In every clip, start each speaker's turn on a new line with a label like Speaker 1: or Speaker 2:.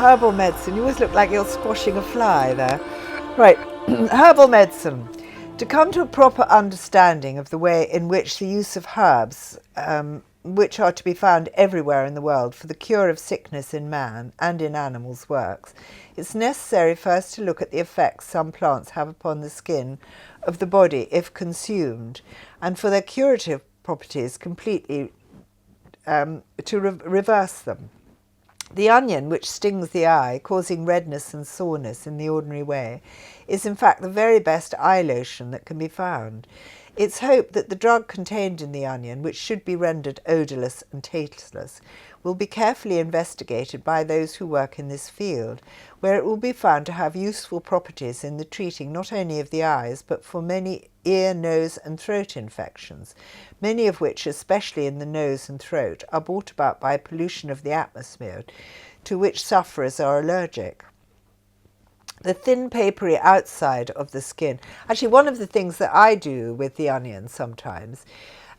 Speaker 1: Herbal medicine. You always look like you're squashing a fly there. Right, herbal medicine. To come to a proper understanding of the way in which the use of herbs, which are to be found everywhere in the world for the cure of sickness in man and in animals, works, it's necessary first to look at the effects some plants have upon the skin of the body if consumed, and for their curative properties completely to reverse them. The onion, which stings the eye, causing redness and soreness in the ordinary way, is in fact the very best eye lotion that can be found. It's hoped that the drug contained in the onion, which should be rendered odourless and tasteless, will be carefully investigated by those who work in this field, where it will be found to have useful properties in the treating not only of the eyes, but for many ear, nose and throat infections, many of which, especially in the nose and throat, are brought about by pollution of the atmosphere, to which sufferers are allergic. The thin papery outside of the skin. Actually, one of the things that I do with the onion sometimes,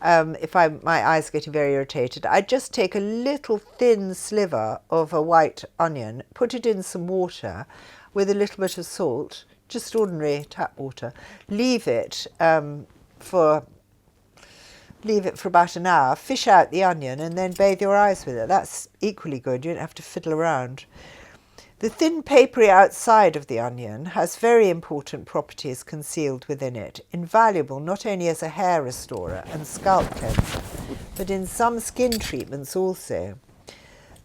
Speaker 1: if my eyes are getting very irritated, I just take a little thin sliver of a white onion, put it in some water with a little bit of salt, just ordinary tap water, leave it for about an hour, fish out the onion and then bathe your eyes with it. That's equally good. You don't have to fiddle around. The thin papery outside of the onion has very important properties concealed within it, invaluable not only as a hair restorer and scalp cleanser, but in some skin treatments also.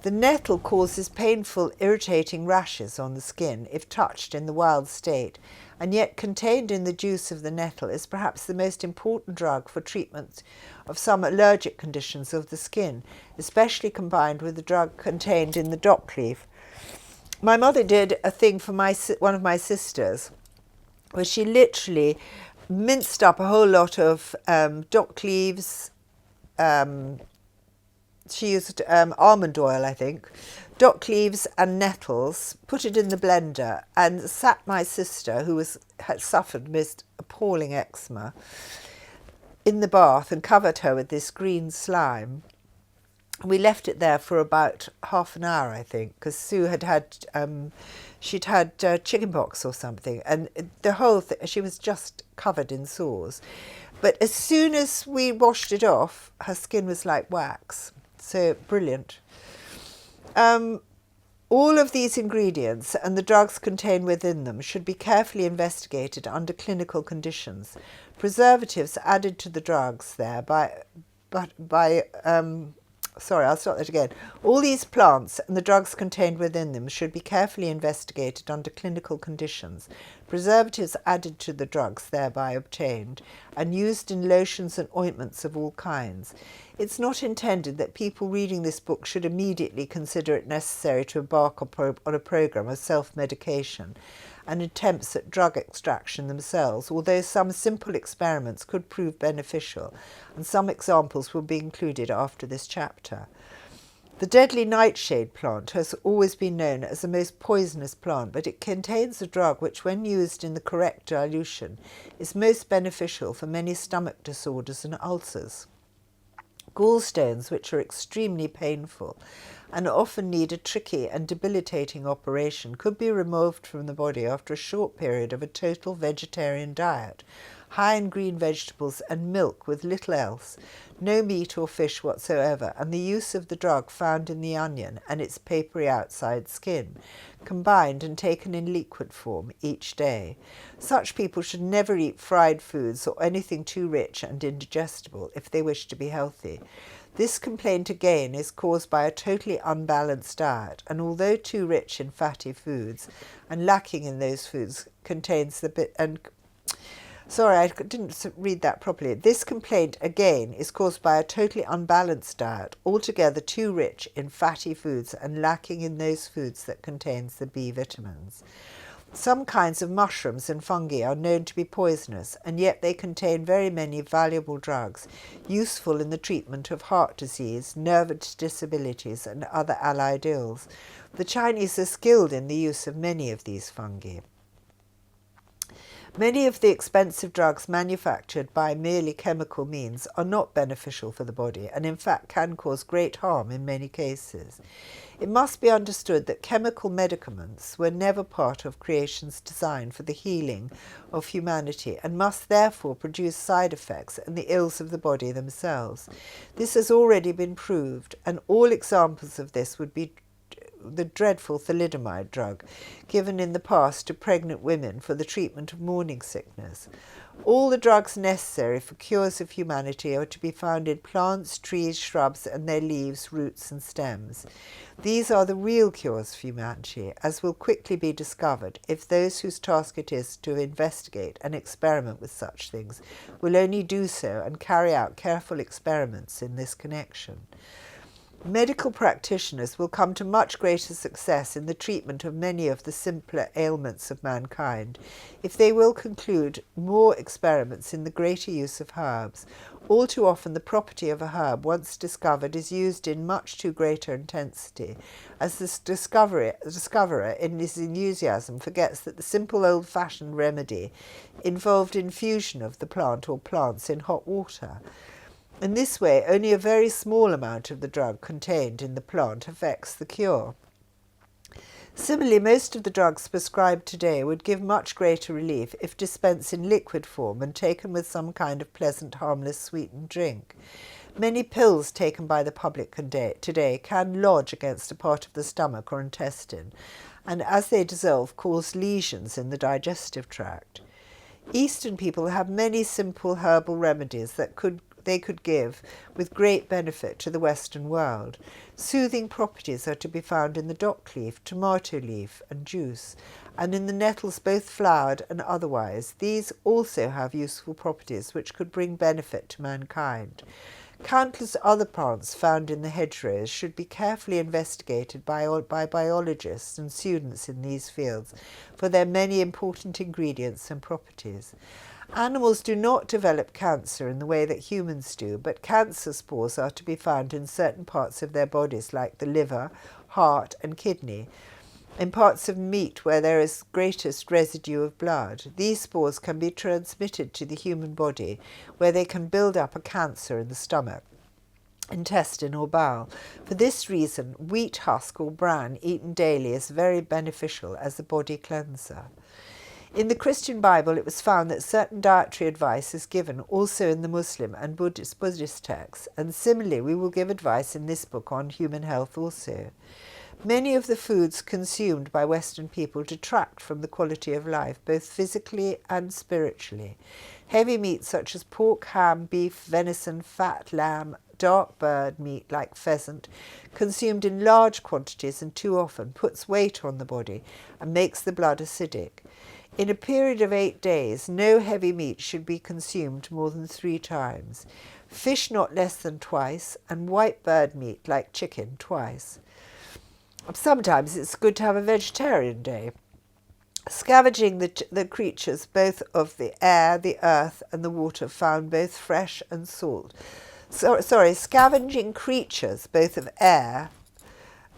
Speaker 1: The nettle causes painful, irritating rashes on the skin if touched in the wild state, and yet contained in the juice of the nettle is perhaps the most important drug for treatment of some allergic conditions of the skin, especially combined with the drug contained in the dock leaf. My mother did a thing for one of my sisters where she literally minced up a whole lot of dock leaves. She used almond oil, I think, dock leaves and nettles, put it in the blender and sat my sister, who had suffered most appalling eczema, in the bath and covered her with this green slime. We left it there for about half an hour, I think, because Sue she'd had chicken pox or something, and the whole thing, she was just covered in sores. But as soon as we washed it off, her skin was like wax. So brilliant. All of these ingredients and the drugs contained within them should be carefully investigated under clinical conditions. Preservatives added to the drugs there I'll start that again. All these plants and the drugs contained within them should be carefully investigated under clinical conditions. Preservatives added to the drugs thereby obtained and used in lotions and ointments of all kinds. It's not intended that people reading this book should immediately consider it necessary to embark on a program of self-medication and attempts at drug extraction themselves, although some simple experiments could prove beneficial, and some examples will be included after this chapter. The deadly nightshade plant has always been known as the most poisonous plant, but it contains a drug which, when used in the correct dilution, is most beneficial for many stomach disorders and ulcers. Gallstones, which are extremely painful and often need a tricky and debilitating operation, could be removed from the body after a short period of a total vegetarian diet, high in green vegetables and milk with little else, no meat or fish whatsoever, and the use of the drug found in the onion and its papery outside skin, combined and taken in liquid form each day. Such people should never eat fried foods or anything too rich and indigestible if they wish to be healthy. This complaint again is caused by a totally unbalanced diet, and although too rich in fatty foods and lacking in those foods contains the bit and Sorry, I didn't read that properly. This complaint, again, is caused by a totally unbalanced diet, altogether too rich in fatty foods and lacking in those foods that contains the B vitamins. Some kinds of mushrooms and fungi are known to be poisonous, and yet they contain very many valuable drugs, useful in the treatment of heart disease, nervous disabilities, and other allied ills. The Chinese are skilled in the use of many of these fungi. Many of the expensive drugs manufactured by merely chemical means are not beneficial for the body and in fact can cause great harm in many cases. It must be understood that chemical medicaments were never part of creation's design for the healing of humanity and must therefore produce side effects and the ills of the body themselves. This has already been proved, and all examples of this would be the dreadful thalidomide drug given in the past to pregnant women for the treatment of morning sickness. All the drugs necessary for cures of humanity are to be found in plants, trees, shrubs, and their leaves, roots, and stems. These are the real cures for humanity, as will quickly be discovered if those whose task it is to investigate and experiment with such things will only do so and carry out careful experiments in this connection. Medical practitioners will come to much greater success in the treatment of many of the simpler ailments of mankind if they will conclude more experiments in the greater use of herbs. All too often the property of a herb once discovered is used in much too greater intensity, as the discoverer in his enthusiasm forgets that the simple old-fashioned remedy involved infusion of the plant or plants in hot water. In this way, only a very small amount of the drug contained in the plant affects the cure. Similarly, most of the drugs prescribed today would give much greater relief if dispensed in liquid form and taken with some kind of pleasant, harmless, sweetened drink. Many pills taken by the public today can lodge against a part of the stomach or intestine, and as they dissolve, cause lesions in the digestive tract. Eastern people have many simple herbal remedies that they could give with great benefit to the Western world. Soothing properties are to be found in the dock leaf, tomato leaf, and juice, and in the nettles both flowered and otherwise. These also have useful properties which could bring benefit to mankind. Countless other plants found in the hedgerows should be carefully investigated by biologists and students in these fields for their many important ingredients and properties. Animals do not develop cancer in the way that humans do, but cancer spores are to be found in certain parts of their bodies like the liver, heart, and kidney, in parts of meat where there is greatest residue of blood. These spores can be transmitted to the human body, where they can build up a cancer in the stomach, intestine, or bowel. For this reason, wheat husk or bran eaten daily is very beneficial as a body cleanser. In the Christian Bible, it was found that certain dietary advice is given also in the Muslim and Buddhist texts, and similarly we will give advice in this book on human health also. Many of the foods consumed by Western people detract from the quality of life, both physically and spiritually. Heavy meats such as pork, ham, beef, venison, fat, lamb, dark bird meat like pheasant, consumed in large quantities and too often, puts weight on the body and makes the blood acidic. In a period of 8 days, no heavy meat should be consumed more than 3 times. Fish not less than twice, and white bird meat like chicken twice. Sometimes it's good to have a vegetarian day. Scavenging the creatures both of the air, the earth, and the water found both fresh and salt. Scavenging creatures both of air,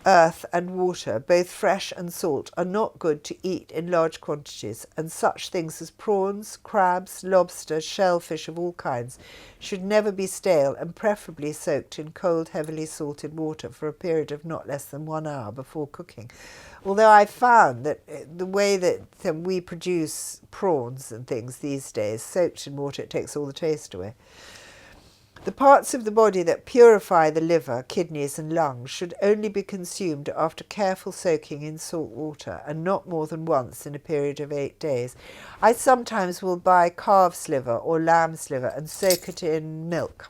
Speaker 1: earth, and water, both fresh and salt, are not good to eat in large quantities, and such things as prawns, crabs, lobster, shellfish of all kinds should never be stale and preferably soaked in cold, heavily salted water for a period of not less than 1 hour before cooking. Although I found that the way that we produce prawns and things these days, soaked in water, it takes all the taste away. The parts of the body that purify the liver, kidneys, and lungs should only be consumed after careful soaking in salt water, and not more than once in a period of 8 days. I sometimes will buy calf's liver or lamb's liver and soak it in milk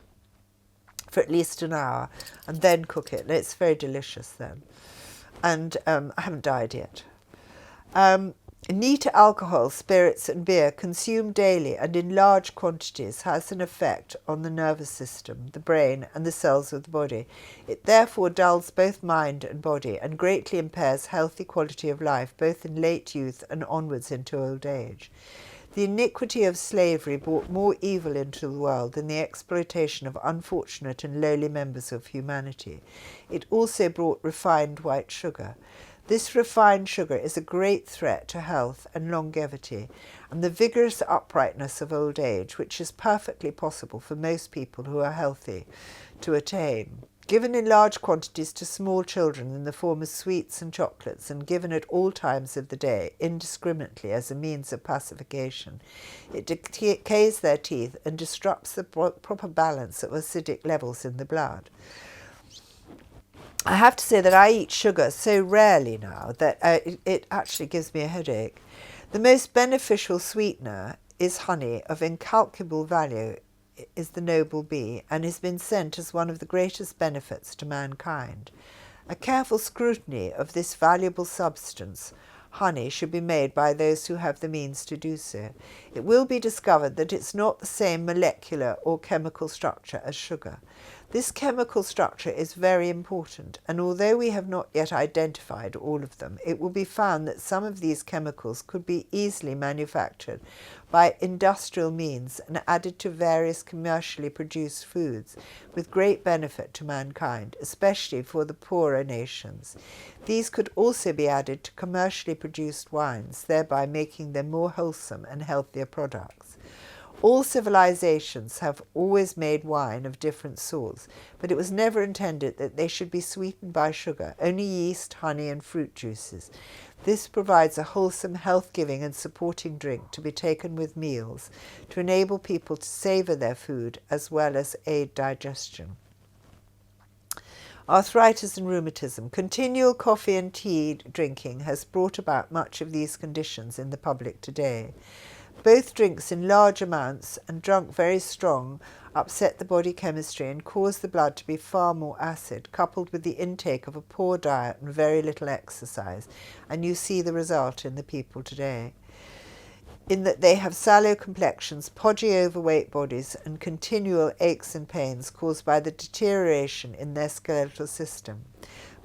Speaker 1: for at least an hour, and then cook it. It's very delicious then. And I haven't died yet. Neat alcohol, spirits, and beer consumed daily and in large quantities has an effect on the nervous system, the brain, and the cells of the body. It therefore dulls both mind and body and greatly impairs healthy quality of life, both in late youth and onwards into old age. The iniquity of slavery brought more evil into the world than the exploitation of unfortunate and lowly members of humanity. It also brought refined white sugar. This refined sugar is a great threat to health and longevity and the vigorous uprightness of old age, which is perfectly possible for most people who are healthy to attain. Given in large quantities to small children in the form of sweets and chocolates, and given at all times of the day indiscriminately as a means of pacification, it decays their teeth and disrupts the proper balance of acidic levels in the blood. I have to say that I eat sugar so rarely now that it actually gives me a headache. The most beneficial sweetener is honey of incalculable value, is the noble bee, and has been sent as one of the greatest benefits to mankind. A careful scrutiny of this valuable substance, honey, should be made by those who have the means to do so. It will be discovered that it's not the same molecular or chemical structure as sugar. This chemical structure is very important, and although we have not yet identified all of them, it will be found that some of these chemicals could be easily manufactured by industrial means and added to various commercially produced foods with great benefit to mankind, especially for the poorer nations. These could also be added to commercially produced wines, thereby making them more wholesome and healthier products. All civilizations have always made wine of different sorts, but it was never intended that they should be sweetened by sugar, only yeast, honey, and fruit juices. This provides a wholesome, health-giving and supporting drink to be taken with meals, to enable people to savour their food as well as aid digestion. Arthritis and rheumatism. Continual coffee and tea drinking has brought about much of these conditions in the public today. Both drinks in large amounts and drunk very strong upset the body chemistry and cause the blood to be far more acid, coupled with the intake of a poor diet and very little exercise, and you see the result in the people today, in that they have sallow complexions, podgy overweight bodies, and continual aches and pains caused by the deterioration in their skeletal system.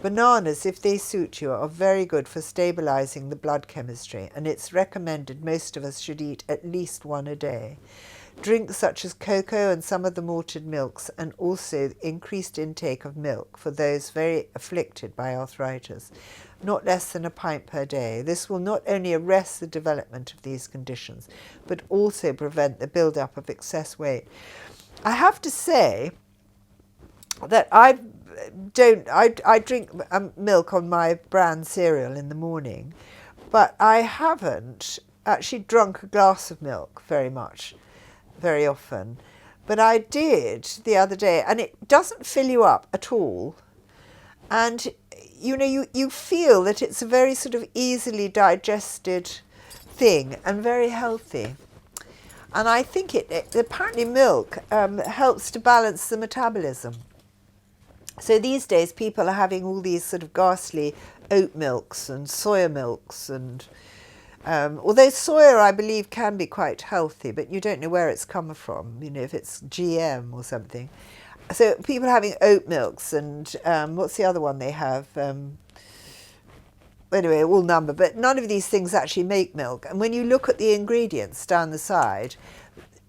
Speaker 1: Bananas, if they suit you, are very good for stabilizing the blood chemistry, and it's recommended most of us should eat at least one a day. Drinks such as cocoa and some of the malted milks, and also increased intake of milk for those very afflicted by arthritis, not less than a pint per day. This will not only arrest the development of these conditions, but also prevent the build-up of excess weight. I have to say that I drink milk on my bran cereal in the morning, but I haven't actually drunk a glass of milk very often. But I did the other day, and it doesn't fill you up at all. And you feel that it's a very sort of easily digested thing and very healthy. And I think apparently milk helps to balance the metabolism. So these days people are having all these sort of ghastly oat milks and soya milks, and although soya I believe can be quite healthy, but you don't know where it's come from, if it's GM or something. So people are having oat milks and what's the other one they have? Anyway, all number, but none of these things actually make milk. And when you look at the ingredients down the side,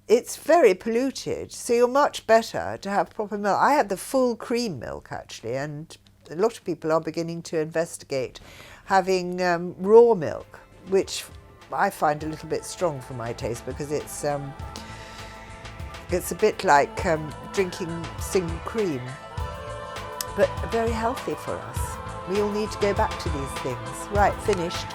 Speaker 1: it's very polluted, so you're much better to have proper milk. I had the full cream milk actually, and a lot of people are beginning to investigate having raw milk, which I find a little bit strong for my taste because it's a bit like drinking single cream, but very healthy for us. We all need to go back to these things. Right, finished.